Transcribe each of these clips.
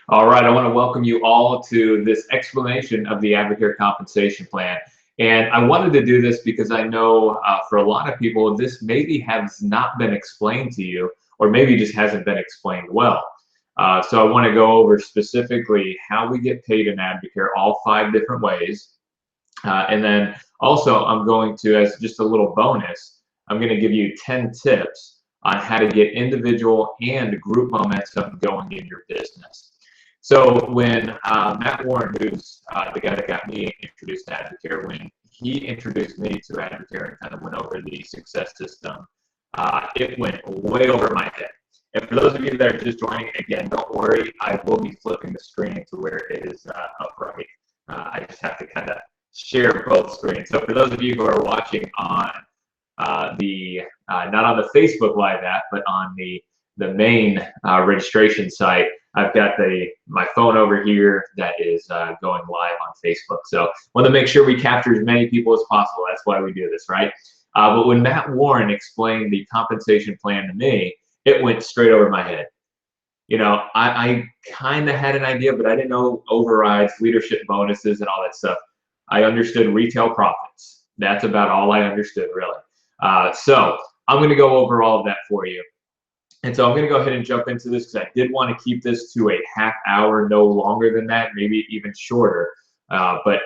All right, I want to welcome you all to this explanation of the Advocare compensation plan. And I wanted to do this because I know for a lot of people, this maybe has not been explained to you, or maybe just hasn't been explained well. So I want to go over specifically how we get paid in Advocare, all 5 different ways. And then also I'm going to, as just a little bonus, I'm going to give you 10 tips on how to get individual and group momentum going in your business. So when Matt Warren, who's the guy that got me introduced to Advocare, when he introduced me to Advocare and kind of went over the success system, it went way over my head. And for those of you that are just joining, again, don't worry, I will be flipping the screen to where it is upright. I just have to kind of share both screens. So for those of you who are watching on not on the Facebook Live app, but on the main registration site, I've got my phone over here that is going live on Facebook. So want to make sure we capture as many people as possible. That's why we do this, right? But when Matt Warren explained the compensation plan to me, it went straight over my head. You know, I kind of had an idea, but I didn't know overrides, leadership bonuses, and all that stuff. I understood retail profits. That's about all I understood, really. So I'm going to go over all of that for you. And so I'm going to go ahead and jump into this because I did want to keep this to a half hour, no longer than that, maybe even shorter. But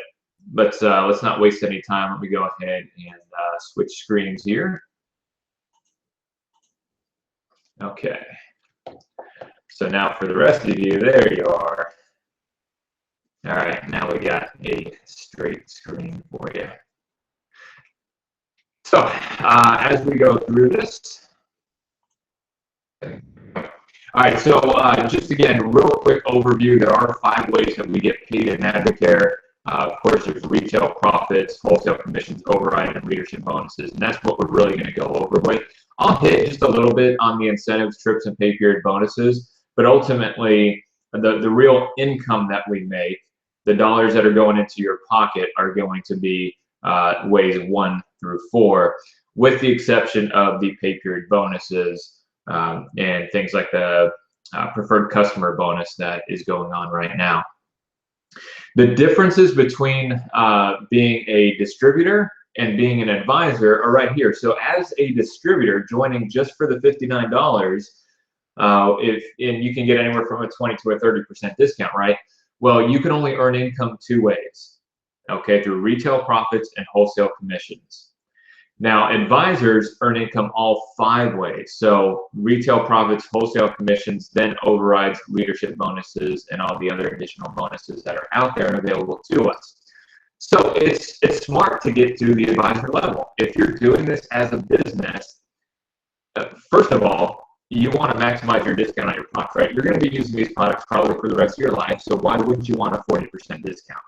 let's not waste any time. Let me go ahead and switch screens here. Okay. So now for the rest of you, there you are. All right, now we got a straight screen for you. So as we go through this, all right, so just again, real quick overview, there are 5 ways that we get paid in Advocare. Of course, there's retail profits, wholesale commissions, override, and leadership bonuses, and that's what we're really going to go over with. I'll hit just a little bit on the incentives, trips, and pay period bonuses, but ultimately, the real income that we make, the dollars that are going into your pocket, are going to be ways 1 through 4, with the exception of the pay period bonuses and things like the preferred customer bonus that is going on right now. The differences between being a distributor and being an advisor are right here. So as a distributor, joining just for the $59, and you can get anywhere from a 20 to a 30% discount, right? Well, you can only earn income 2 ways, okay, through retail profits and wholesale commissions. Now, advisors earn income all 5 ways. So retail profits, wholesale commissions, then overrides, leadership bonuses, and all the other additional bonuses that are out there and available to us. So it's smart to get to the advisor level. If you're doing this as a business, first of all, you want to maximize your discount on your products, right? You're going to be using these products probably for the rest of your life, so why wouldn't you want a 40% discount?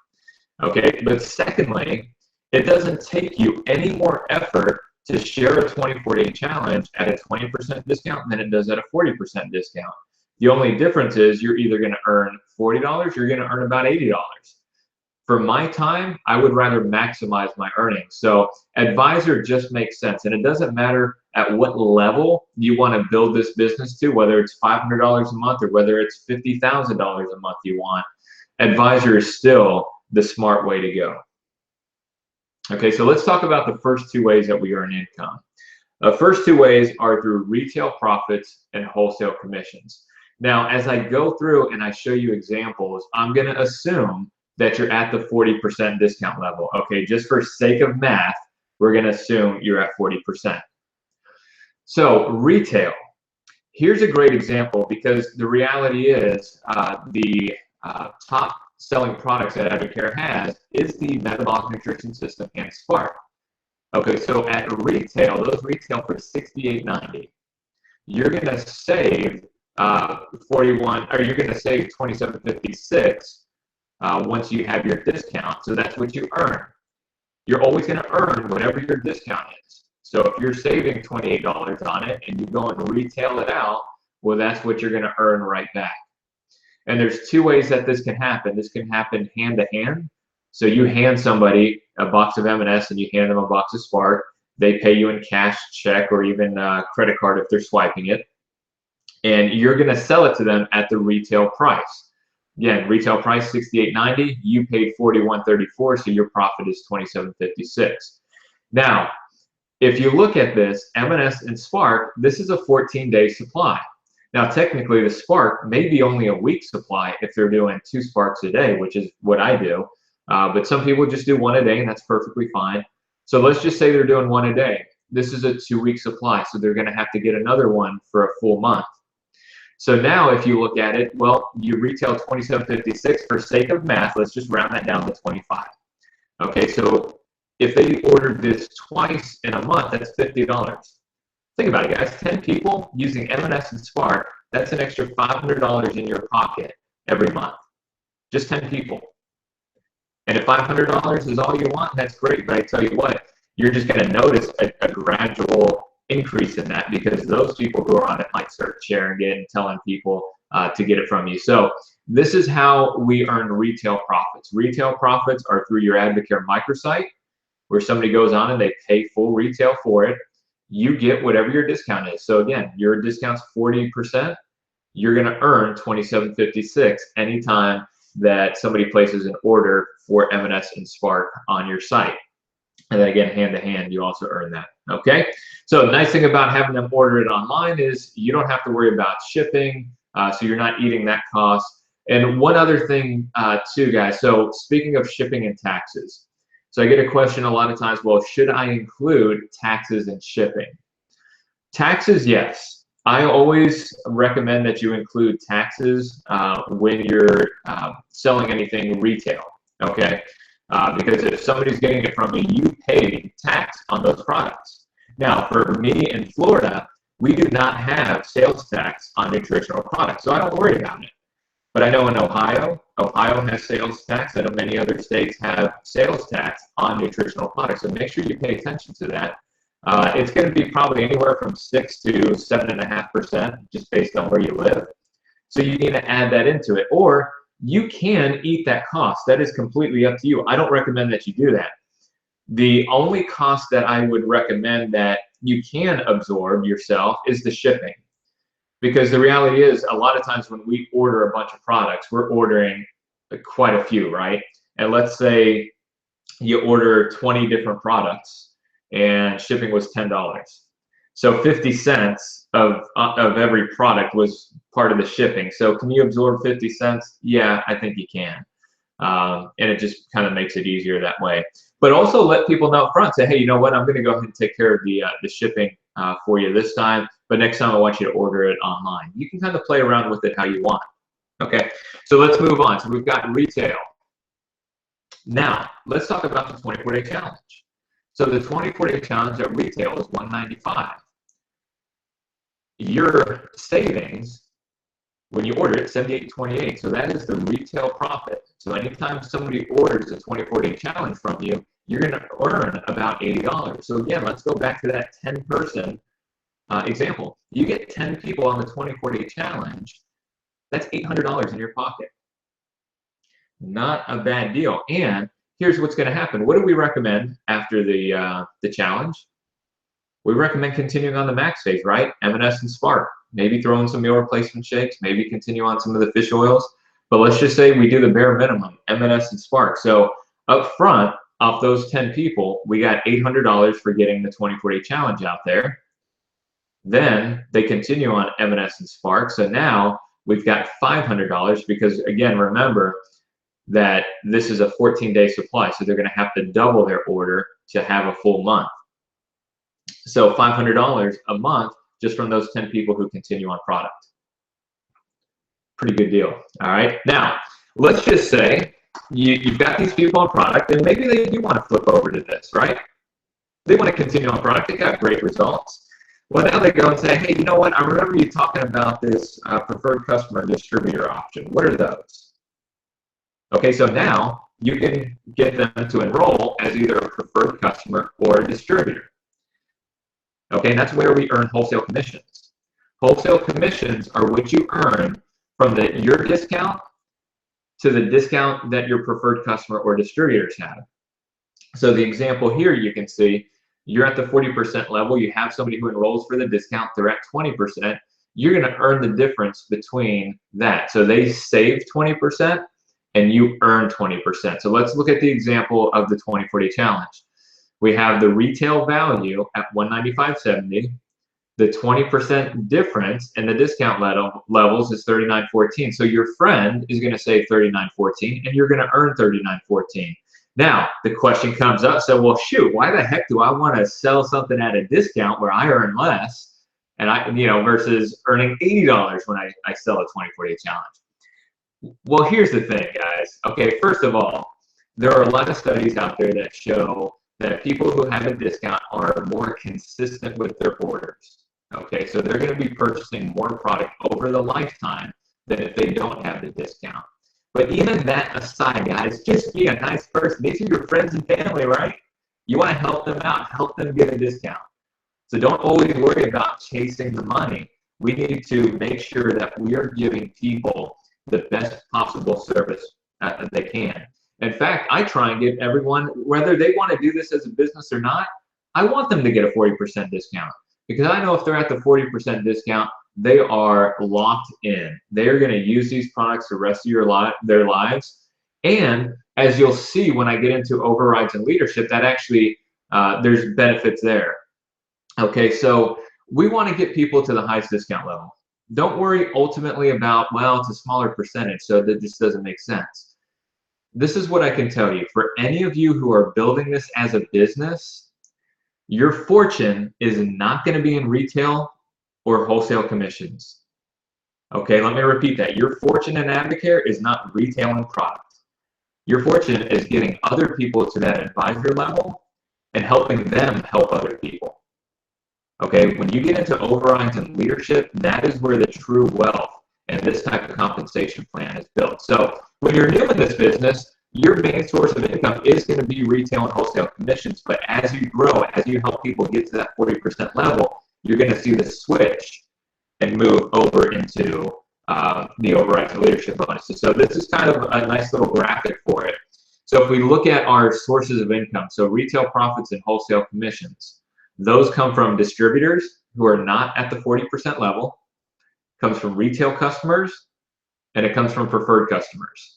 Okay, but secondly, it doesn't take you any more effort to share a 24-day challenge at a 20% discount than it does at a 40% discount. The only difference is you're either going to earn $40 or you're going to earn about $80. For my time, I would rather maximize my earnings. So advisor just makes sense. And it doesn't matter at what level you want to build this business to, whether it's $500 a month or whether it's $50,000 a month you want. Advisor is still the smart way to go. Okay, so let's talk about the first 2 ways that we earn income. The first 2 ways are through retail profits and wholesale commissions. Now, as I go through and I show you examples, I'm going to assume that you're at the 40% discount level. Okay, just for sake of math, we're going to assume you're at 40%. So retail, here's a great example because the reality is the top selling products that Advocare has is the metabolic nutrition system and Spark. Okay, so at retail, those retail for $68.90. You're going to save you're going to save $27.56 once you have your discount. So that's what you earn. You're always going to earn whatever your discount is. So if you're saving $28 on it and you go and retail it out, well, that's what you're going to earn right back. And there's 2 ways that this can happen. This can happen hand to hand. So you hand somebody a box of M&S and you hand them a box of Spark. They pay you in cash, check, or even credit card if they're swiping it. And you're going to sell it to them at the retail price. Again, retail price $68.90. You paid $41.34, so your profit is $27.56. Now, if you look at this, M&S and Spark, this is a 14-day supply. Now, technically, the Spark may be only a week supply if they're doing 2 Sparks a day, which is what I do. But some people just do 1 a day, and that's perfectly fine. So let's just say they're doing 1 a day. This is a 2-week supply, so they're going to have to get another one for a full month. So now, if you look at it, well, you retail $27.56 for sake of math. Let's just round that down to 25. Okay, so if they ordered this twice in a month, that's $50. Think about it, guys. 10 people using M&S and Spark, that's an extra $500 in your pocket every month. Just 10 people. And if $500 is all you want, that's great. But I tell you what, you're just going to notice a gradual increase in that because those people who are on it might start sharing it and telling people to get it from you. So this is how we earn retail profits. Retail profits are through your Advocare microsite, where somebody goes on and they pay full retail for it. You get whatever your discount is. So again, your discount's 40%. You're going to earn $27.56 anytime that somebody places an order for M&S and Spark on your site. And then again, hand to hand, you also earn that. Okay. So the nice thing about having them order it online is you don't have to worry about shipping. So you're not eating that cost. And one other thing too, guys. So speaking of shipping and taxes. So I get a question a lot of times, well, should I include taxes and shipping? Taxes, yes. I always recommend that you include taxes when you're selling anything retail, okay? Because if somebody's getting it from you, you pay tax on those products. Now, for me in Florida, we do not have sales tax on nutritional products, so I don't worry about it. But I know in Ohio has sales tax. I know many other states have sales tax on nutritional products. So make sure you pay attention to that. It's going to be probably anywhere from 6 to 7.5%, just based on where you live. So you need to add that into it. Or you can eat that cost. That is completely up to you. I don't recommend that you do that. The only cost that I would recommend that you can absorb yourself is the shipping. Because the reality is, a lot of times when we order a bunch of products, we're ordering quite a few, right? And let's say you order 20 different products and shipping was $10. So 50 cents of every product was part of the shipping. So can you absorb 50 cents? Yeah, I think you can. And it just kind of makes it easier that way. But also let people know up front, say, hey, you know what? I'm going to go ahead and take care of the shipping for you this time. But next time I want you to order it online. You can kind of play around with it how you want. Okay, so let's move on. So we've got retail. Now, let's talk about the 24-day challenge. So the 24-day challenge at retail is $195. Your savings, when you order it, $78.28. So that is the retail profit. So anytime somebody orders a 24-day challenge from you, you're going to earn about $80. So again, let's go back to that 10-person example. You get 10 people on the 24-day challenge, that's $800 in your pocket. Not a bad deal. And here's what's going to happen. What do we recommend after the challenge? We recommend continuing on the max phase, right? M&S and Spark. Maybe throw in some meal replacement shakes. Maybe continue on some of the fish oils. But let's just say we do the bare minimum, M&S and Spark. So up front, off those 10 people, we got $800 for getting the 24-day challenge out there. Then they continue on M&S and Spark. So now we've got $500 because, again, remember that this is a 14-day supply. So they're going to have to double their order to have a full month. So $500 a month just from those 10 people who continue on product. Pretty good deal. All right. Now, let's just say you've got these people on product and maybe they do want to flip over to this, right? They want to continue on product. They got great results. Well, now they go and say, hey, you know what? I remember you talking about this preferred customer distributor option. What are those? Okay, so now you can get them to enroll as either a preferred customer or a distributor. Okay, and that's where we earn wholesale commissions. Wholesale commissions are what you earn from your discount to the discount that your preferred customer or distributors have. So the example here you can see, you're at the 40% level. You have somebody who enrolls for the discount. They're at 20%. you're going to earn the difference between that. So they save 20% and you earn 20%. So let's look at the example of the 20/40 challenge. We have the retail value at $195.70. The 20% difference in the discount levels is $39.14. So your friend is going to save $39.14 and you're going to earn $39.14. Now, the question comes up, so well, shoot, why the heck do I want to sell something at a discount where I earn less and versus earning $80 when I sell a 20/40 challenge? Well, here's the thing, guys. Okay, first of all, there are a lot of studies out there that show that people who have a discount are more consistent with their orders. Okay, so they're going to be purchasing more product over the lifetime than if they don't have the discount. But even that aside, guys, just be a nice person. These are your friends and family, right? You want to help them out, help them get a discount. So don't always worry about chasing the money. We need to make sure that we are giving people the best possible service that they can. In fact, I try and give everyone, whether they want to do this as a business or not, I want them to get a 40% discount. Because I know if they're at the 40% discount, they are locked in. They're going to use these products the rest of their lives. And as you'll see when I get into overrides and leadership, that actually, there's benefits there. Okay, so we want to get people to the highest discount level. Don't worry ultimately about, well, it's a smaller percentage, so that just doesn't make sense. This is what I can tell you. For any of you who are building this as a business, your fortune is not going to be in retail or wholesale commissions. Okay, let me repeat that. Your fortune in Advocare is not retailing product. Your fortune is getting other people to that advisor level and helping them help other people. Okay, when you get into overrides and leadership, that is where the true wealth and this type of compensation plan is built. So when you're new in this business, your main source of income is going to be retail and wholesale commissions. But as you grow, as you help people get to that 40% level, you're going to see the switch and move over into the overrides and leadership bonuses. So this is kind of a nice little graphic for it. So if we look at our sources of income, so retail profits and wholesale commissions, those come from distributors who are not at the 40% level, comes from retail customers, and it comes from preferred customers.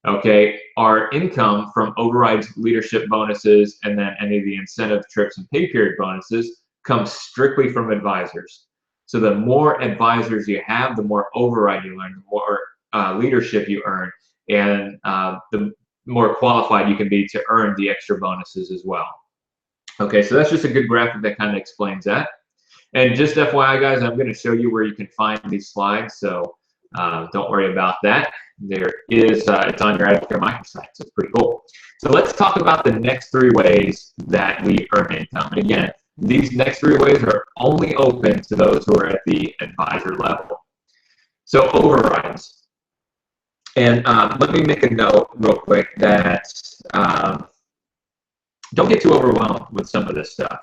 Okay, our income from overrides, leadership bonuses, and then any of the incentive trips and pay period bonuses comes strictly from advisors. So the more advisors you have, the more override you earn, the more leadership you earn, and the more qualified you can be to earn the extra bonuses as well. Okay, so that's just a good graphic that kind of explains that. And just FYI, guys, I'm going to show you where you can find these slides, so don't worry about that. There is, it's on your Advocare microsite, so it's pretty cool. So let's talk about the next 3 ways that we earn income. And again, these next 3 ways are only open to those who are at the advisor level. So overrides. And let me make a note real quick that don't get too overwhelmed with some of this stuff.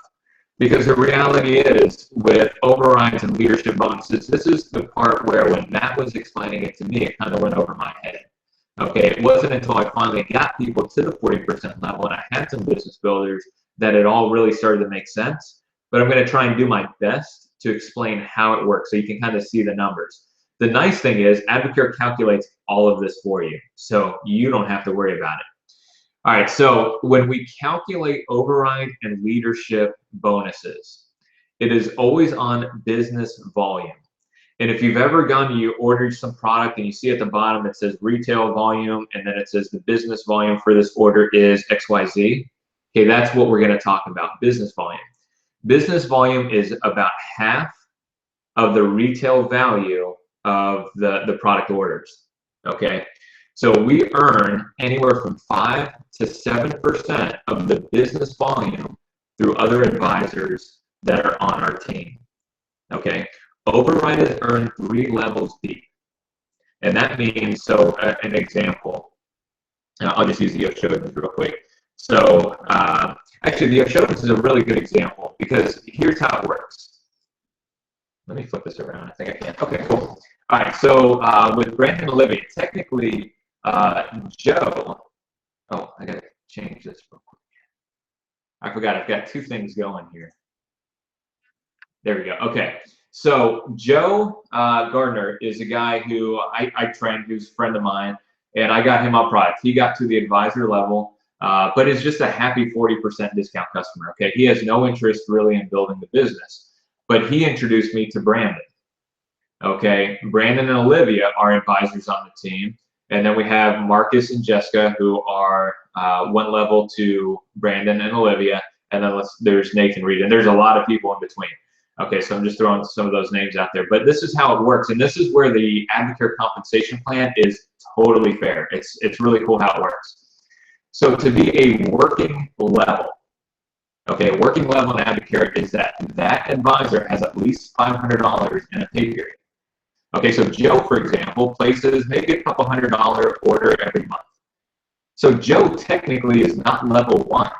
Because the reality is, with overrides and leadership bonuses, this is the part where when Matt was explaining it to me, it kind of went over my head. Okay, it wasn't until I finally got people to the 40% level and I had some business builders that it all really started to make sense. But I'm going to try and do my best to explain how it works so you can kind of see the numbers. The nice thing is Advocare calculates all of this for you, so you don't have to worry about it. All right, so when we calculate override and leadership bonuses, it is always on business volume. And if you've ever gone, you ordered some product and you see at the bottom it says retail volume and then it says the business volume for this order is XYZ. Okay, that's what we're going to talk about, business volume. Business volume is about half of the retail value of the product orders. Okay. So we earn anywhere from 5 to 7% of the business volume through other advisors that are on our team. Okay, override is earned 3 levels deep, and that means, so an example. I'll just use the Oshodins real quick. So actually, the Oshodins is a really good example because here's how it works. Let me flip this around. I think I can. Okay, cool. All right. So with Brandon and Olivia, technically. Joe, oh, I gotta change this real quick. I forgot, I've got 2 things going here. There we go. Okay, So Joe Gardner is a guy who I trained, who's a friend of mine, and I got him our product. He got to the advisor level, but is just a happy 40% discount customer. Okay, he has no interest really in building the business, but he introduced me to Brandon. Okay, Brandon and Olivia are advisors on the team, and then we have Marcus and Jessica, who are one level to Brandon and Olivia, and then there's Nathan Reed, and there's a lot of people in between. Okay, so I'm just throwing some of those names out there, but this is how it works, and this is where the Advocare compensation plan is totally fair. It's really cool how it works. So to be a working level, okay, a working level in Advocare is that advisor has at least $500 in a pay period. Okay, so Joe, for example, places maybe a couple $100 order every month. So Joe technically is not level 1.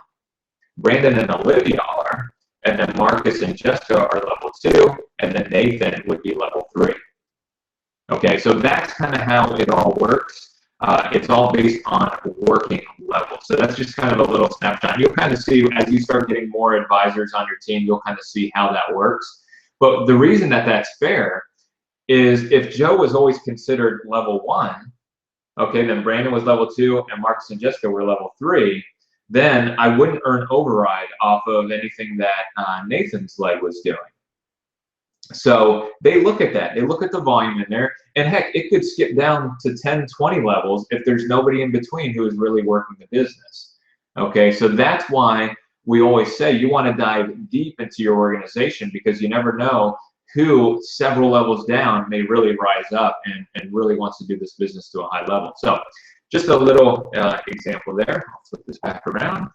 Brandon and Olivia are, and then Marcus and Jessica are level 2, and then Nathan would be level 3. Okay, so that's kind of how it all works. It's all based on working level. So that's just kind of a little snapshot. You'll kind of see as you start getting more advisors on your team, you'll kind of see how that works. But the reason that that's fair is if Joe was always considered level 1, okay, then Brandon was level 2 and Marcus and Jessica were level 3, then I wouldn't earn override off of anything that Nathan's leg was doing. So they look at that. They look at the volume in there, and heck, it could skip down to 10, 20 levels if there's nobody in between who is really working the business. Okay, so that's why we always say you want to dive deep into your organization, because you never know who several levels down may really rise up and really wants to do this business to a high level. So just a little example there. I'll flip this back around.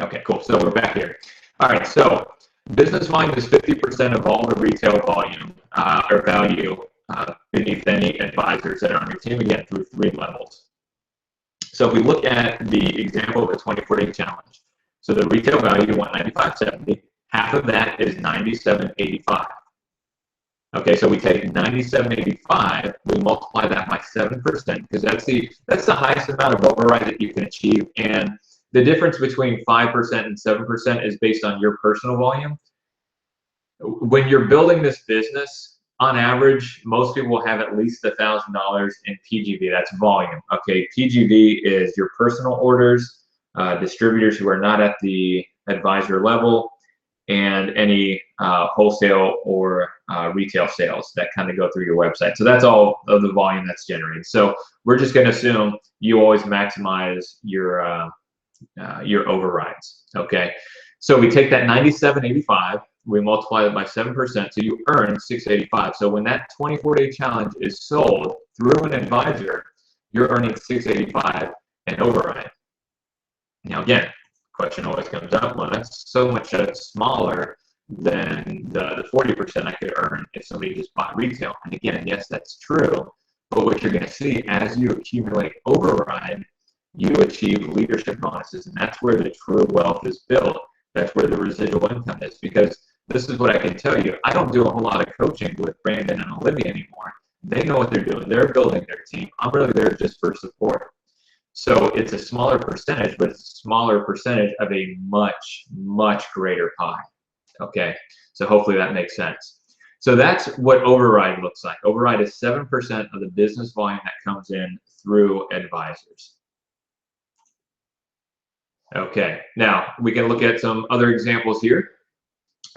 Okay, cool. So we're back here. All right, so business volume is 50% of all the retail volume or value beneath any advisors that are on your team, again, through 3 levels. So if we look at the example of the 24-day challenge, so the retail value went $95.70. Half of that is $97.85. Okay, so we take $97.85, we multiply that by 7%, because that's the highest amount of override that you can achieve. And the difference between 5% and 7% is based on your personal volume. When you're building this business, on average, most people will have at least $1,000 in PGV. That's volume. Okay, PGV is your personal orders, distributors who are not at the advisor level, and any wholesale or retail sales that kind of go through your website. So that's all of the volume that's generated. So we're just going to assume you always maximize your overrides. Okay, so we take that $97.85, we multiply it by 7%, so you earn $685. So when that 24-day challenge is sold through an advisor, you're earning $685 in override. Now again, question always comes up, well, that's so much smaller than the 40% I could earn if somebody just bought retail. And again, yes, that's true, but what you're going to see as you accumulate override, you achieve leadership bonuses, and that's where the true wealth is built. That's where the residual income is, because this is what I can tell you. I don't do a whole lot of coaching with Brandon and Olivia anymore. They know what they're doing. They're building their team. I'm really there just for support. So it's a smaller percentage, but it's a smaller percentage of a much, much greater pie. Okay, so hopefully that makes sense. So that's what override looks like. Override is 7% of the business volume that comes in through advisors. Okay, now we can look at some other examples here.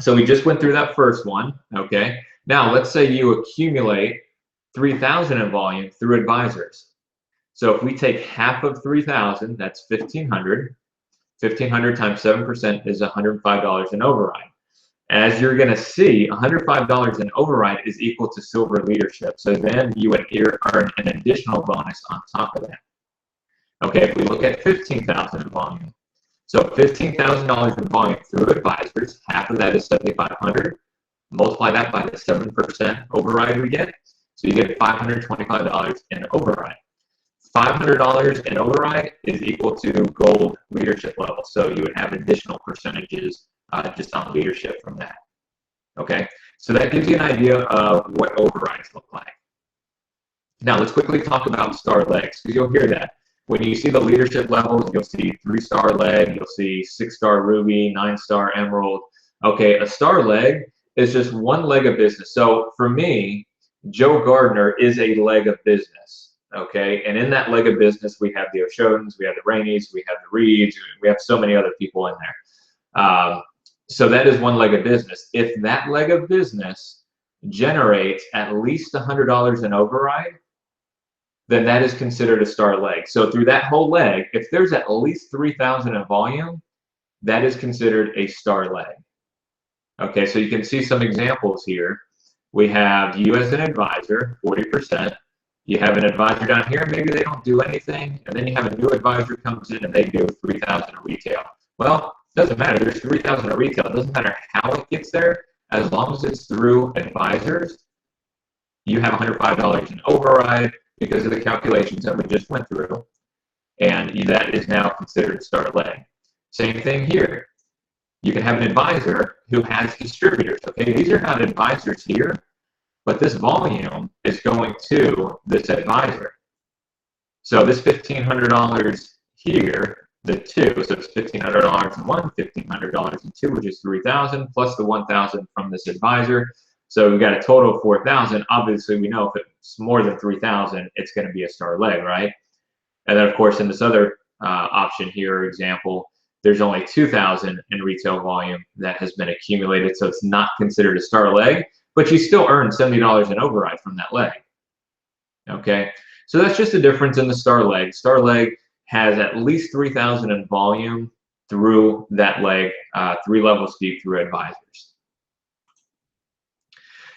So we just went through that first one, okay? Now let's say you accumulate 3,000 in volume through advisors. So if we take half of 3,000, that's 1,500. 1,500 times 7% is $105 in override. As you're going to see, $105 in override is equal to silver leadership. So then you would earn an additional bonus on top of that. Okay, if we look at 15,000 in volume. So $15,000 in volume through advisors, half of that is 7,500. Multiply that by the 7% override we get. So you get $525 in override. $500 in override is equal to gold leadership level. So you would have additional percentages just on leadership from that. Okay, so that gives you an idea of what overrides look like. Now let's quickly talk about star legs, because you'll hear that. when you see the leadership levels, you'll see 3-star leg, you'll see 6-star ruby, 9-star emerald. Okay, a star leg is just one leg of business. So for me, Joe Gardner is a leg of business. Okay, and in that leg of business, we have the O'Shodens, we have the Raineys, we have the Reeds, we have so many other people in there. So that is one leg of business. If that leg of business generates at least $100 in override, then that is considered a star leg. So through that whole leg, if there's at least 3,000 in volume, that is considered a star leg. Okay, so you can see some examples here. We have you as an advisor, 40%. You have an advisor down here, maybe they don't do anything, and then you have a new advisor comes in and they do 3,000 in retail. Well, it doesn't matter, there's 3,000 in retail. It doesn't matter how it gets there, as long as it's through advisors, you have $105 in override because of the calculations that we just went through, and that is now considered star leg. Same thing here. You can have an advisor who has distributors. Okay, these are not advisors here, but this volume is going to this advisor. So this $1,500 here, the two, so it's $1,500 in one, $1,500 in two, which is $3,000 plus the $1,000 from this advisor. So we've got a total of $4,000. Obviously, we know if it's more than $3,000, it's going to be a star leg, right? And then, of course, in this other option here, example, there's only $2,000 in retail volume that has been accumulated, so it's not considered a star leg, but you still earn $70 in override from that leg. Okay, so that's just a difference in the star leg. Star leg has at least 3,000 in volume through that leg, 3 levels deep through advisors.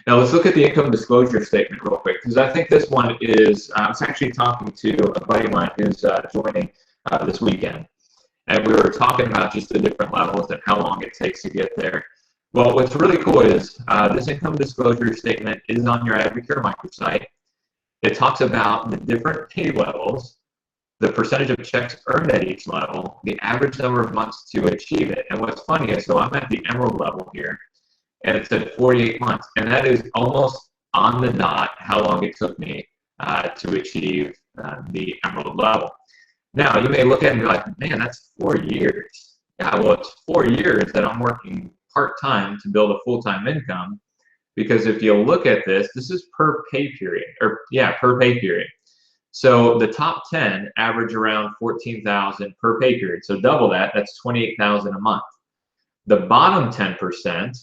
Now let's look at the income disclosure statement real quick, because I think this one is, I was actually talking to a buddy of mine who's joining this weekend, and we were talking about just the different levels and how long it takes to get there. Well, what's really cool is this income disclosure statement is on your Advocare microsite. It talks about the different pay levels, the percentage of checks earned at each level, the average number of months to achieve it. And what's funny is, so I'm at the emerald level here, and it said 48 months, and that is almost on the dot how long it took me to achieve the emerald level. Now, you may look at it and be like, man, that's 4 years. Yeah, well, it's 4 years that I'm working part-time to build a full-time income, because if you look at this, this is per pay period, or yeah, per pay period. So the top 10 average around 14,000 per pay period. So double that, that's 28,000 a month. The bottom 10%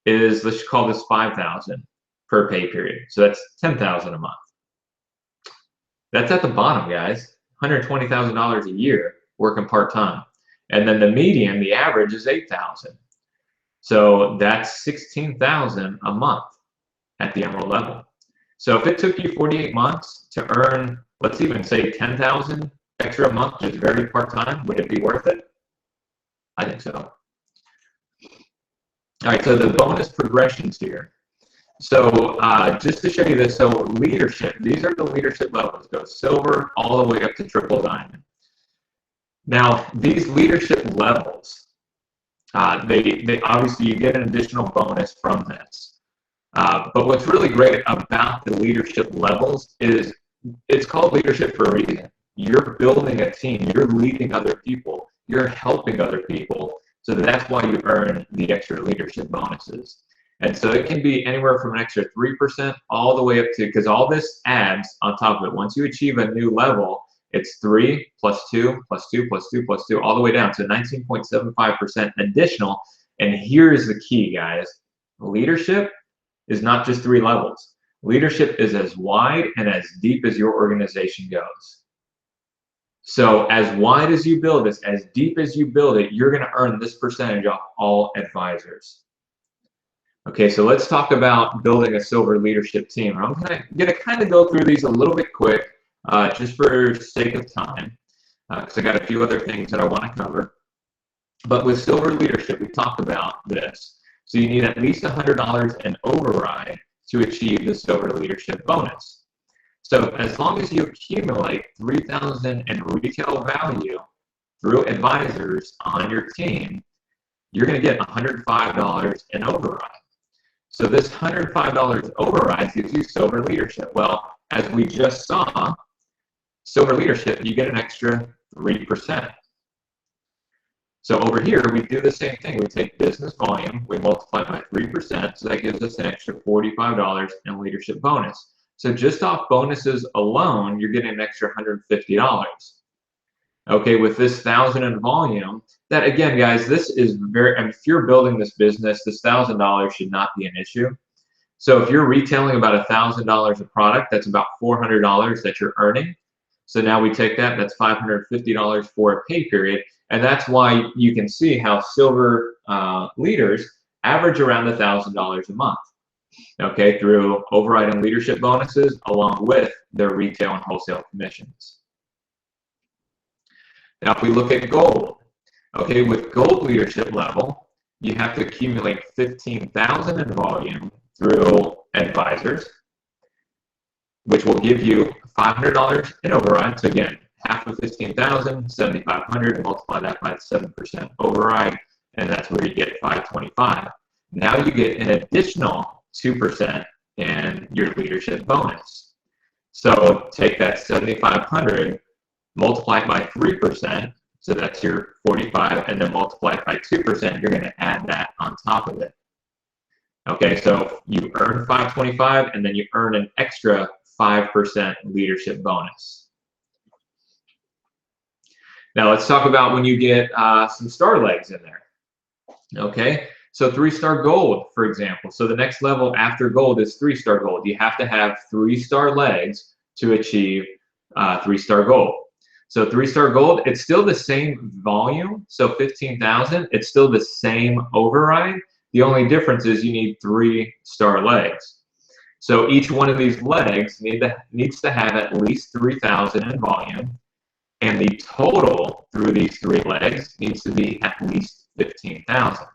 is, let's call this 5,000 per pay period. So that's 10,000 a month. That's at the bottom, guys. $120,000 a year working part-time. And then the median, the average is 8,000. So that's 16,000 a month at the emerald level. So if it took you 48 months to earn, let's even say 10,000 extra a month, just very part-time, would it be worth it? I think so. All right, so the bonus progressions here. So just to show you this, so leadership, these are the leadership levels, go silver all the way up to triple diamond. Now, these leadership levels, they obviously, you get an additional bonus from this. But what's really great about the leadership levels is it's called leadership for a reason. You're building a team, you're leading other people, you're helping other people. So that's why you earn the extra leadership bonuses. And so it can be anywhere from an extra 3% all the way up to, because all this adds on top of it. Once you achieve a new level, it's 3 plus 2 plus 2 plus 2 plus 2 all the way down to 19.75% additional. And here's the key, guys. Leadership is not just 3 levels. Leadership is as wide and as deep as your organization goes. So as wide as you build this, as deep as you build it, you're going to earn this percentage off all advisors. Okay, so let's talk about building a silver leadership team. I'm going to kind of go through these a little bit quick, just for sake of time, because I got a few other things that I want to cover. But with silver leadership, we talked about this. So you need at least $100 in override to achieve the silver leadership bonus. So as long as you accumulate $3,000 in retail value through advisors on your team, you're going to get $105 in override. So this $105 override gives you silver leadership. Well, as we just saw, Silver leadership, you get an extra 3%. So over here, we do the same thing. We take business volume, we multiply by 3%, so that gives us an extra $45 in leadership bonus. So just off bonuses alone, you're getting an extra $150. Okay, with this 1,000 in volume, that again, guys, this is very, if you're building this business, this $1,000 should not be an issue. So if you're retailing about $1,000 a product, that's about $400 that you're earning. So now we take that, that's $550 for a pay period. And that's why you can see how silver leaders average around $1,000 a month, okay, through overriding leadership bonuses along with their retail and wholesale commissions. Now, if we look at gold, okay, with gold leadership level, you have to accumulate 15,000 in volume through advisors, which will give you $500 in override. So again, half of 15,000, 7,500, and multiply that by 7% override, and that's where you get 525. Now you get an additional 2% in your leadership bonus. So take that 7,500, multiply it by 3%, so that's your 45, and then multiply it by 2%, you're going to add that on top of it. Okay, so you earn 525, and then you earn an extra 5% leadership bonus. Now let's talk about when you get some star legs in there. Okay, so 3-star gold, for example. So the next level after gold is 3-star gold. You have to have 3-star legs to achieve 3-star gold. So 3-star gold, it's still the same volume, so 15,000. It's still the same override. The only difference is you need 3-star legs. So each one of these legs needs to have at least 3,000 in volume, and the total through these 3 legs needs to be at least 15,000.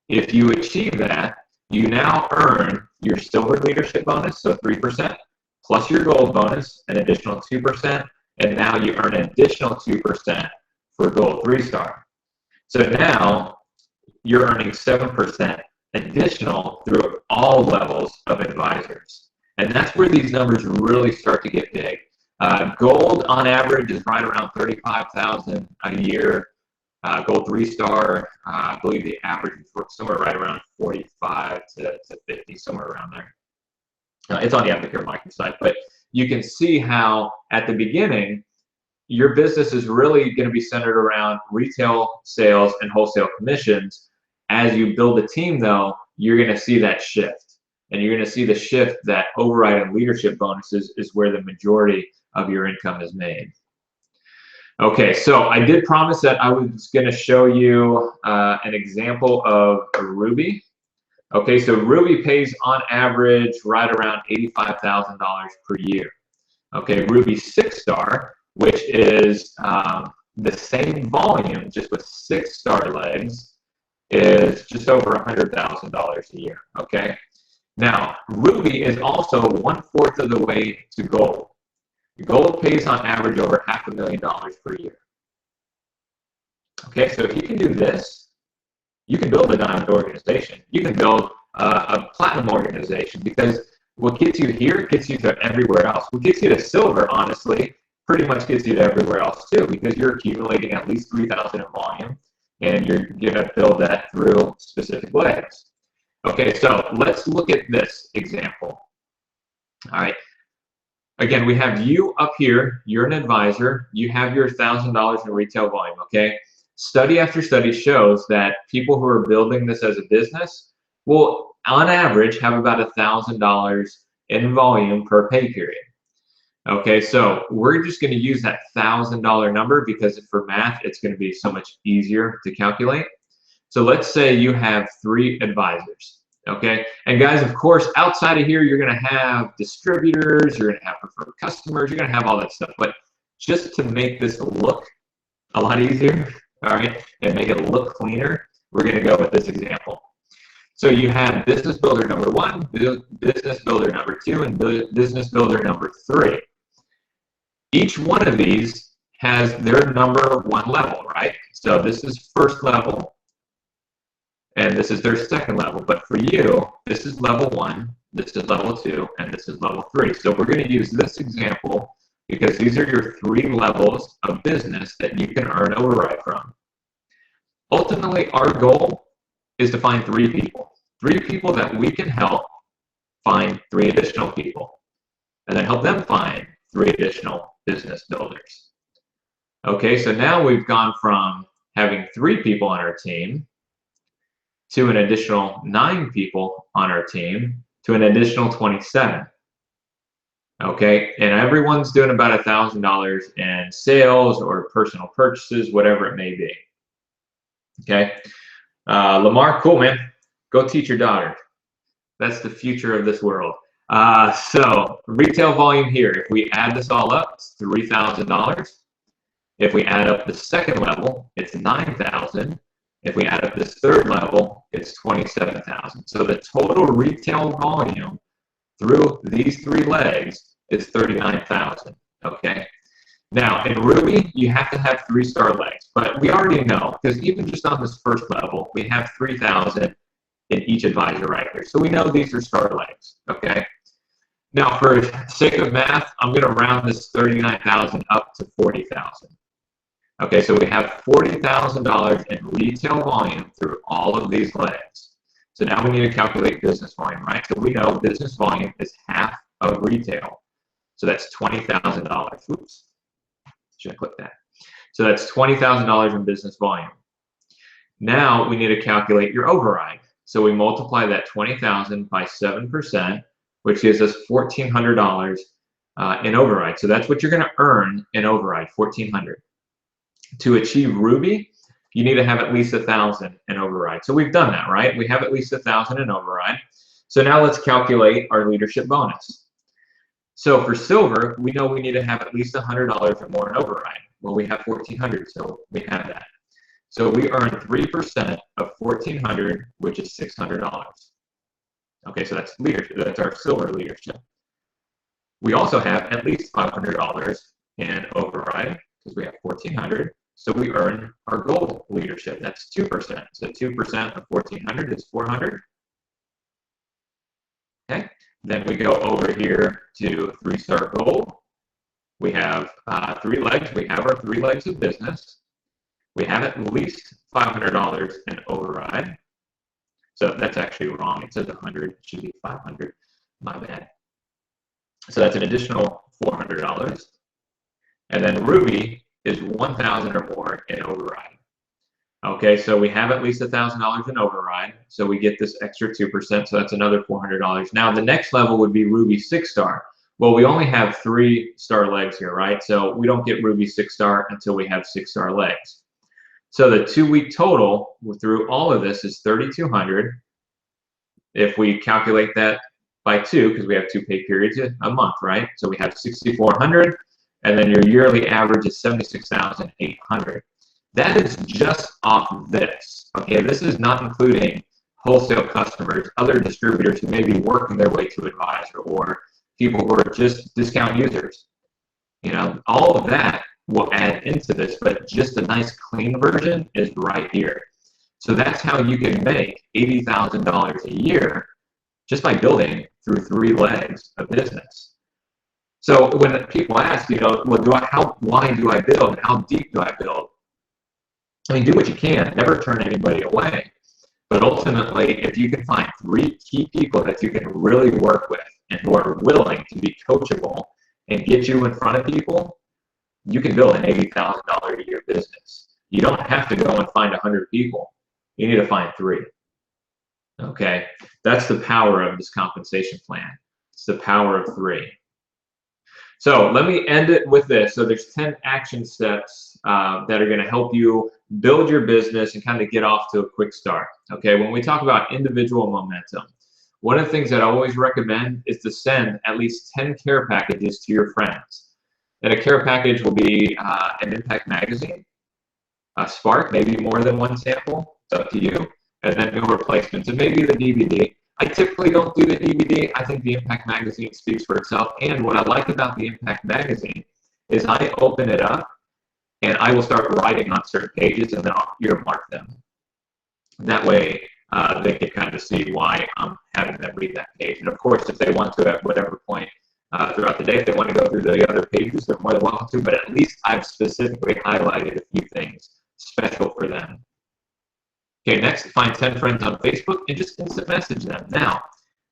If you achieve that, you now earn your silver leadership bonus, so 3%, plus your gold bonus, an additional 2%, and now you earn an additional 2% for gold 3-star. So now you're earning 7% additional through all levels of advisors. And that's where these numbers really start to get big. Gold on average is right around 35,000 a year. Gold 3-star, I believe the average is somewhere right around 45 to 50, somewhere around there. It's on the Advocare microsite, but you can see how at the beginning, your business is really going to be centered around retail sales and wholesale commissions. As you build a team, though, you're going to see that shift. And you're going to see the shift that override and leadership bonuses is where the majority of your income is made. Okay, so I did promise that I was going to show you an example of a Ruby. Okay, so Ruby pays on average right around $85,000 per year. Okay, Ruby 6-star, which is the same volume, just with 6-star legs, is just over $100,000 a year. Okay, now Ruby is also 1/4 of the way to gold. Gold pays on average over $500,000 per year. Okay, so if you can do this, you can build a diamond organization. You can build a platinum organization, because what gets you here gets you to everywhere else. What gets you to silver, honestly, pretty much gets you to everywhere else too, because you're accumulating at least 3,000 in volume, and you're gonna build that through specific legs. Okay, so let's look at this example. All right. Again, we have you up here, you're an advisor, you have your $1,000 in retail volume, okay? Study after study shows that people who are building this as a business will, on average, have about $1,000 in volume per pay period. Okay, so we're just gonna use that $1,000 number because for math, it's gonna be so much easier to calculate. So let's say you have 3 advisors. Okay, and guys, of course, outside of here, you're going to have distributors, you're going to have preferred customers, you're going to have all that stuff. But just to make this look a lot easier, all right, and make it look cleaner, we're going to go with this example. So you have business builder number 1, business builder number 2, and business builder number 3. Each one of these has their number 1 level, right? So this is first level, and this is their second level. But for you, this is level 1, this is level 2, and this is level 3. So we're going to use this example because these are your 3 levels of business that you can earn override from. Ultimately, our goal is to find 3 people. 3 people that we can help find 3 additional people, and then help them find 3 additional business builders. Okay, so now we've gone from having 3 people on our team to an additional 9 people on our team to an additional 27. Okay, and everyone's doing about $1,000 in sales or personal purchases, whatever it may be. Okay, Lamar, cool, man. Go teach your daughter. That's the future of this world. So retail volume here, if we add this all up, it's $3,000. If we add up the second level, it's $9,000. If we add up this third level, it's $27,000. So the total retail volume through these 3 legs is $39,000. Okay. Now in Ruby, you have to have 3-star legs, but we already know, because even just on this first level, we have 3,000 in each advisor right here. So we know these are star legs. Okay. Now for sake of math, I'm going to round this 39,000 up to 40,000. Okay, so we have $40,000 in retail volume through all of these legs. So now we need to calculate business volume, right? So we know business volume is half of retail. So that's $20,000. Oops, should have clicked that. So that's $20,000 in business volume. Now we need to calculate your override. So we multiply that 20,000 by 7%, which gives us $1,400 in override. So that's what you're going to earn in override, $1,400. To achieve Ruby, you need to have at least 1,000 in override. So we've done that, right? We have at least 1,000 in override. So now let's calculate our leadership bonus. So for silver, we know we need to have at least $100 or more in override. Well, we have 1,400, so we have that. So we earn 3% of 1,400, which is $600. Okay, so that's leadership. That's our silver leadership. We also have at least $500 in override because we have 1,400. So we earn our gold leadership. That's 2%. So 2% of 1,400 is 400. Okay. Then we go over here to 3-star gold. We have 3 legs. We have our 3 legs of business. We have at least $500 in override. So that's actually wrong. It says 100. It should be 500. My bad. So that's an additional $400. And then Ruby is 1,000 or more in override. Okay, so we have at least $1,000 in override. So we get this extra 2%. So that's another $400. Now the next level would be Ruby 6-star. Well, we only have 3-star legs here, right? So we don't get Ruby 6-star until we have 6-star legs. So the 2-week total through all of this is 3,200. If we calculate that by 2, because we have 2 pay periods a month, right? So we have 6,400, and then your yearly average is 76,800. That is just off of this. Okay, this is not including wholesale customers, other distributors who may be working their way to advisor, or people who are just discount users. You know, all of that will add into this, but just a nice clean version is right here. So that's how you can make $80,000 a year just by building through 3 legs of business. So when people ask, you know, well, why do I build? How deep do I build? I mean, do what you can. Never turn anybody away. But ultimately, if you can find 3 key people that you can really work with and who are willing to be coachable and get you in front of people, you can build an $80,000 a year business. You don't have to go and find 100 people. You need to find 3. Okay, that's the power of this compensation plan. It's the power of 3. So let me end it with this. So there's 10 action steps that are going to help you build your business and kind of get off to a quick start. Okay, when we talk about individual momentum, one of the things that I always recommend is to send at least 10 care packages to your friends. And a care package will be an Impact magazine, a Spark, maybe more than 1 sample. It's up to you. And then new replacements, and maybe the DVD. I typically don't do the DVD. I think the Impact magazine speaks for itself. And what I like about the Impact magazine is I open it up and I will start writing on certain pages and then I'll earmark them. That way they can kind of see why I'm having them read that page. And of course, if they want to at whatever point, throughout the day. If they want to go through the other pages, they're more than welcome to, but at least I've specifically highlighted a few things special for them. Okay, next, find 10 friends on Facebook and just instant message them. Now,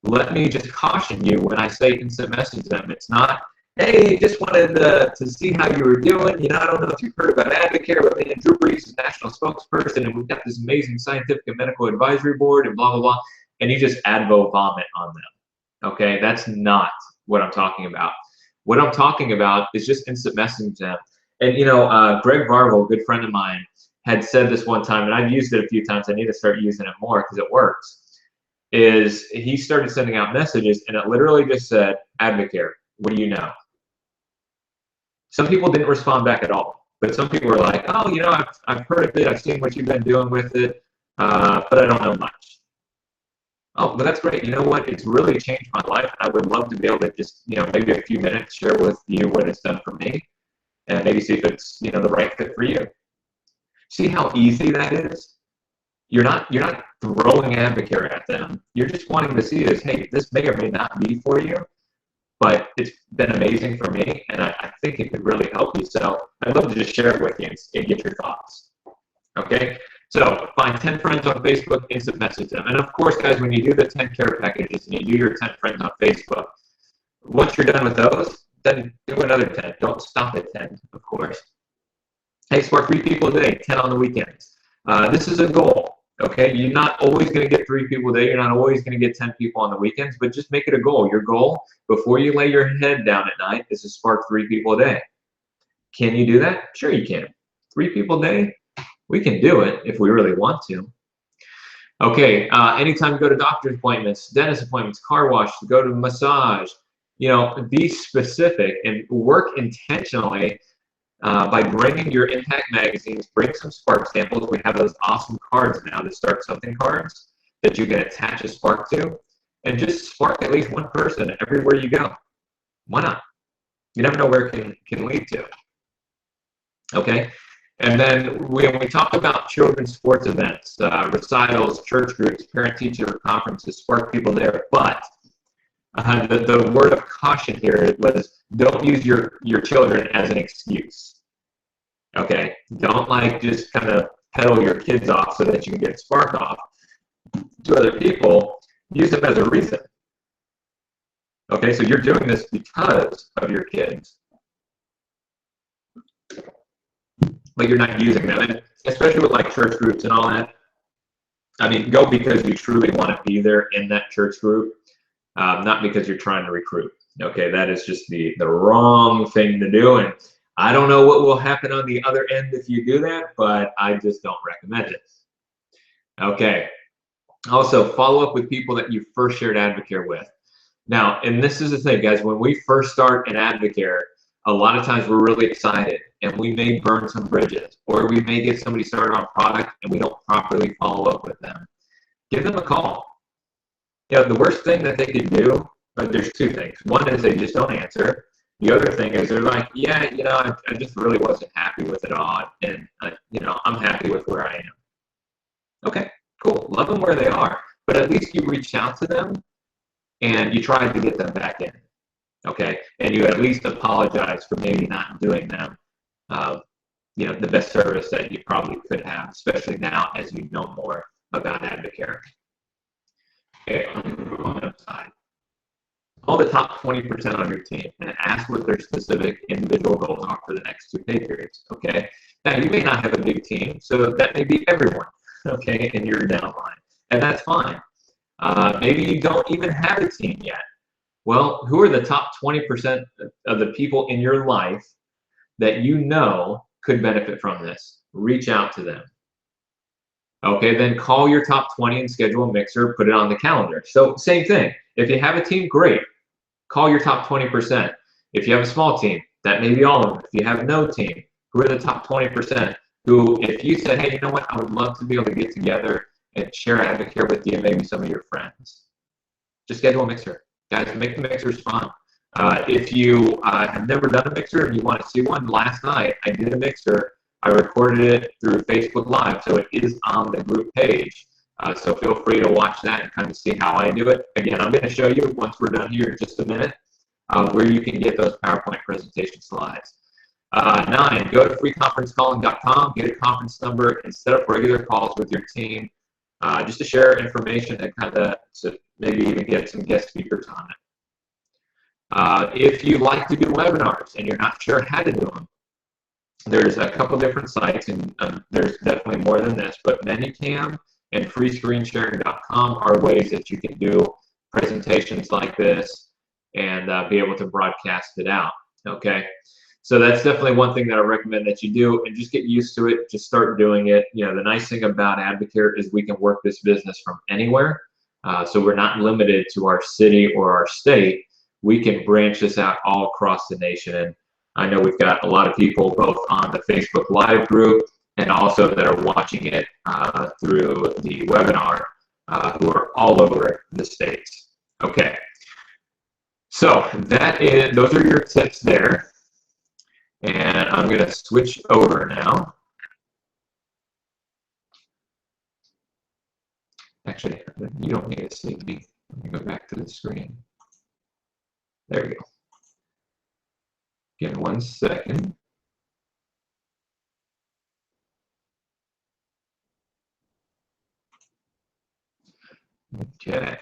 let me just caution you when I say instant message them, it's not, hey, just wanted to see how you were doing. You know, I don't know if you've heard about Advocare, but man, Drew Brees is national spokesperson, and we've got this amazing scientific and medical advisory board, and blah, blah, blah, and you just advo vomit on them. Okay, that's not what I'm talking about. What I'm talking about is just instant messaging them. And, you know, Greg Varvel, a good friend of mine, had said this one time, and I've used it a few times. I need to start using it more because it works. Is he started sending out messages, and it literally just said, Advocare, what do you know? Some people didn't respond back at all, but some people were like, oh, you know, I've heard of it, I've seen what you've been doing with it, but I don't know much. Oh, but that's great. You know what? It's really changed my life. I would love to be able to just, you know, maybe a few minutes share with you what it's done for me, and maybe see if it's, you know, the right fit for you. See how easy that is? You're not throwing Advocare at them. You're just wanting to see this, hey, this may or may not be for you, but it's been amazing for me, and I think it could really help you. So I'd love to just share it with you and get your thoughts. Okay? So find 10 friends on Facebook, instant message them. And of course, guys, when you do the 10 care packages and you do your 10 friends on Facebook, once you're done with those, then do another 10. Don't stop at 10, of course. Hey, spark 3 people a day, 10 on the weekends. This is a goal, okay? You're not always going to get 3 people a day. You're not always going to get 10 people on the weekends, but just make it a goal. Your goal, before you lay your head down at night, is to spark 3 people a day. Can you do that? Sure you can. 3 people a day? We can do it if we really want to. Okay, anytime you go to doctor's appointments, dentist appointments, car wash, go to massage, you know, be specific and work intentionally. By bringing your impact magazines, bring some spark samples. We have those awesome cards now, the Start Something cards, that you can attach a spark to, and just spark at least one person everywhere you go. Why not? You never know where it can lead to. Okay? And then when we talk about children's sports events, recitals, church groups, parent-teacher conferences, spark people there, but the word of caution here was don't use your children as an excuse. Okay, don't like just kind of pedal your kids off so that you can get spark off to other people. Use them as a reason. Okay, so you're doing this because of your kids, but you're not using them, and especially with like church groups and all that. I mean, go because you truly want to be there in that church group. Not because you're trying to recruit. Okay, that is just the wrong thing to do, and I don't know what will happen on the other end if you do that, but I just don't recommend it. Okay, also follow up with people that you first shared Advocare with. Now, and this is the thing, guys, when we first start an Advocare, a lot of times we're really excited, and we may burn some bridges, or we may get somebody started on product, and we don't properly follow up with them. Give them a call. You know, the worst thing that they could do, there's 2 things. One is they just don't answer. The other thing is they're like, yeah, you know, I just really wasn't happy with it all, and, you know, I'm happy with where I am. Okay, cool. Love them where they are, but at least you reached out to them, and you tried to get them back in, okay? And you at least apologize for maybe not doing them, you know, the best service that you probably could have, especially now as you know more about Advocare. Okay, on the side. Call the top 20% on your team and ask what their specific individual goals are for the next 2 pay periods, okay? Now, you may not have a big team, so that may be everyone, okay, in your downline, and that's fine. Maybe you don't even have a team yet. Well, who are the top 20% of the people in your life that you know could benefit from this? Reach out to them. Okay, then call your top 20 and schedule a mixer, put it on the calendar. So same thing. If you have a team, great. Call your top 20%. If you have a small team, that may be all of them. If you have no team, who are the top 20% who, if you said, hey, you know what, I would love to be able to get together and share Advocare with you and maybe some of your friends. Just schedule a mixer. Guys, make the mixers fun. If you have never done a mixer and you want to see one, last night I did a mixer. I recorded it through Facebook Live, so it is on the group page. So feel free to watch that and kind of see how I do it. Again, I'm going to show you once we're done here in just a minute. where you can get those PowerPoint presentation slides. 9, go to freeconferencecalling.com, get a conference number, and set up regular calls with your team just to share information and kind of to maybe even get some guest speakers on it. If you like to do webinars and you're not sure how to do them, there's a couple different sites, and there's definitely more than this, but ManyCam and freescreensharing.com are ways that you can do presentations like this and be able to broadcast it out, okay? So that's definitely one thing that I recommend that you do, and just get used to it. Just start doing it. You know, the nice thing about Advocare is we can work this business from anywhere. So we're not limited to our city or our state. We can branch this out all across the nation. And I know we've got a lot of people both on the Facebook Live group and also that are watching it through the webinar who are all over the states. Okay. So those are your tips there. And I'm going to switch over now. Actually, you don't need to see me. Let me go back to the screen. There we go. Give me 1 second. Okay.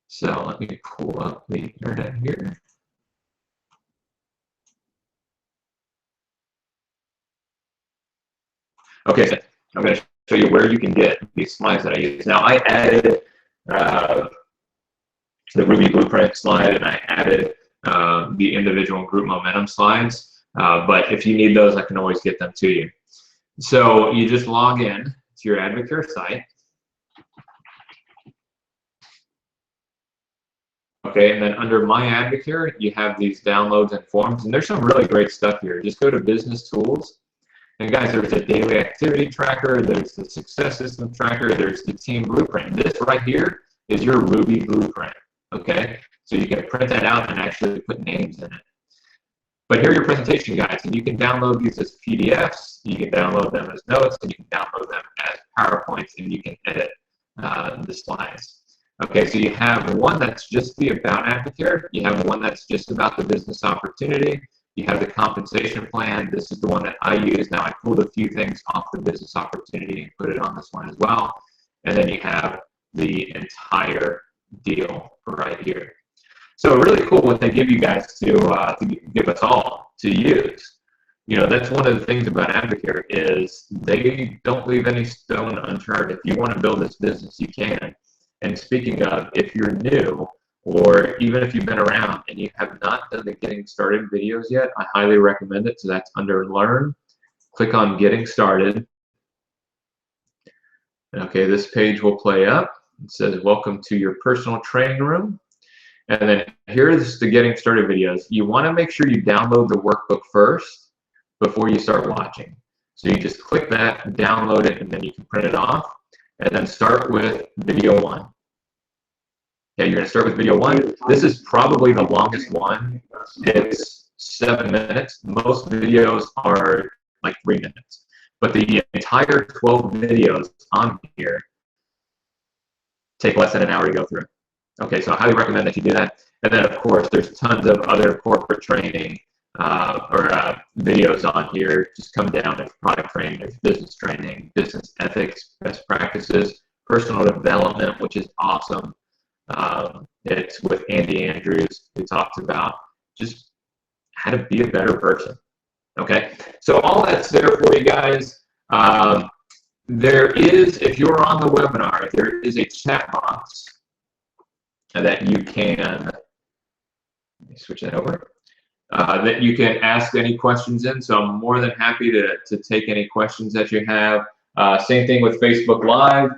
So let me pull up the internet here. Okay, so I'm going to show you where you can get these slides that I use. Now, I added the Ruby Blueprint slide, and I added the individual group momentum slides. But if you need those, I can always get them to you. So you just log in to your Advocare site. Okay, and then under My Advocare, you have these downloads and forms, and there's some really great stuff here. Just go to Business Tools. And guys, there's a daily activity tracker, there's the success system tracker, there's the team blueprint. This right here is your Ruby blueprint, okay? So you can print that out and actually put names in it. But here are your presentation guides, and you can download these as PDFs, you can download them as notes, and you can download them as PowerPoints, and you can edit the slides. Okay, so you have one that's just the About Advocare, you have one that's just about the business opportunity, you have the compensation plan. This is the one that I use. Now I pulled a few things off the business opportunity and put it on this one as well. And then you have the entire deal right here. So really cool what they give you guys to give us all to use. You know, that's one of the things about Advocare is they don't leave any stone unturned. If you want to build this business, you can. And speaking of, if you're new, or even if you've been around and you have not done the Getting Started videos yet, I highly recommend it. So that's under Learn. Click on Getting Started. Okay, this page will play up. It says, Welcome to your personal training room. And then here's the Getting Started videos. You want to make sure you download the workbook first before you start watching. So you just click that, download it, and then you can print it off. And then start with video 1. Okay, you're going to start with video 1. This is probably the longest one. It's 7 minutes. Most videos are like 3 minutes. But the entire 12 videos on here take less than an hour to go through. Okay, so I highly recommend that you do that. And then, of course, there's tons of other corporate training videos on here. Just come down. There's product training, there's business training, business ethics, best practices, personal development, which is awesome. It's with Andy Andrews, who talks about just how to be a better person. Okay, so all that's there for you guys. There is, if you're on the webinar, there is a chat box that you can, let me switch that over, that you can ask any questions in. So I'm more than happy to take any questions that you have. Same thing with Facebook Live.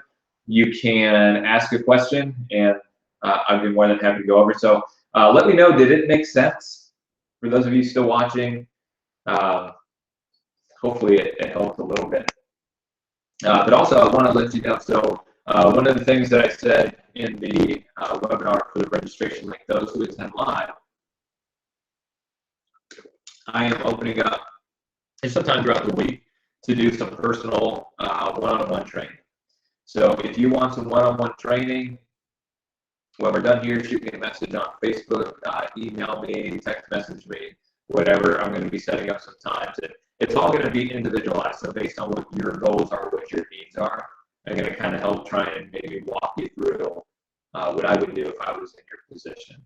You can ask a question, and I'd be more than happy to go over. So let me know, did it make sense? For those of you still watching, hopefully it helped a little bit. But also, I want to let you know, so one of the things that I said in the webinar for the registration link, those who attend live, I am opening up, and sometime throughout the week, to do some personal one-on-one training. So if you want some one-on-one training, When we're done here, shoot me a message on Facebook, email me, text message me, whatever. I'm going to be setting up some times. And it's all going to be individualized. So based on what your goals are, what your needs are, I'm going to kind of help try and maybe walk you through what I would do if I was in your position.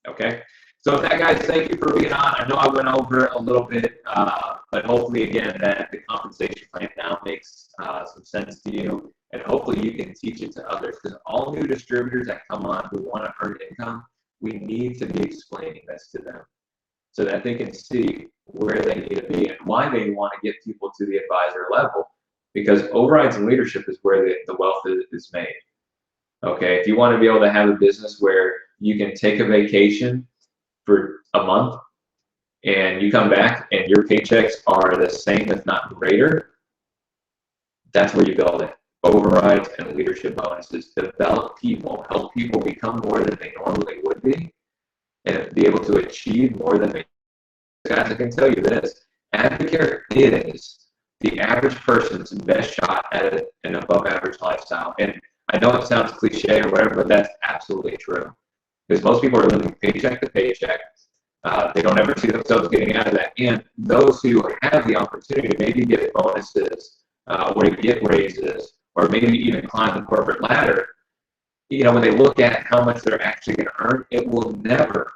Okay? So with that, guys, thank you for being on. I know I went over a little bit, but hopefully, again, that the compensation plan now makes some sense to you, and hopefully you can teach it to others, because all new distributors that come on who want to earn income, we need to be explaining this to them so that they can see where they need to be and why they want to get people to the advisor level, because overrides and leadership is where the wealth is made. Okay, if you want to be able to have a business where you can take a vacation for a month and you come back and your paychecks are the same, if not greater, that's where you build it. Overrides and leadership bonuses develop people, help people become more than they normally would be, and be able to achieve more than they. Guys, I can tell you this: Advocare is the average person's best shot at an above-average lifestyle. And I know it sounds cliche or whatever, but that's absolutely true. Because most people are living paycheck to paycheck. They don't ever see themselves getting out of that. And those who have the opportunity to maybe get bonuses or to get raises or maybe even climb the corporate ladder, when they look at how much they're actually going to earn, it will never,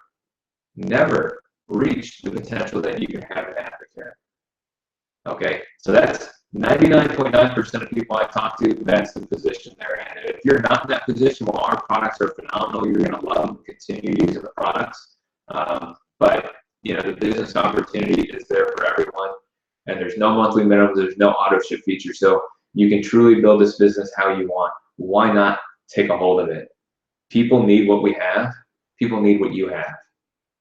never reach the potential that you can have in Advocare. Okay, so that's 99.9% of people I talk to, that's the position they're in. And if you're not in that position, well, our products are phenomenal. You're going to love them, continue using the products. But the business opportunity is there for everyone, and there's no monthly minimums, there's no auto ship feature, so you can truly build this business how you want. Why not take a hold of it? People need what we have. People need what you have.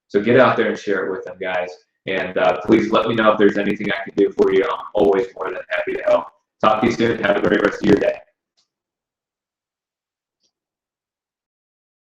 So get out there and share it with them, guys. And please let me know if there's anything I can do for you. I'm always more than happy to help. Talk to you soon. Have a great rest of your day.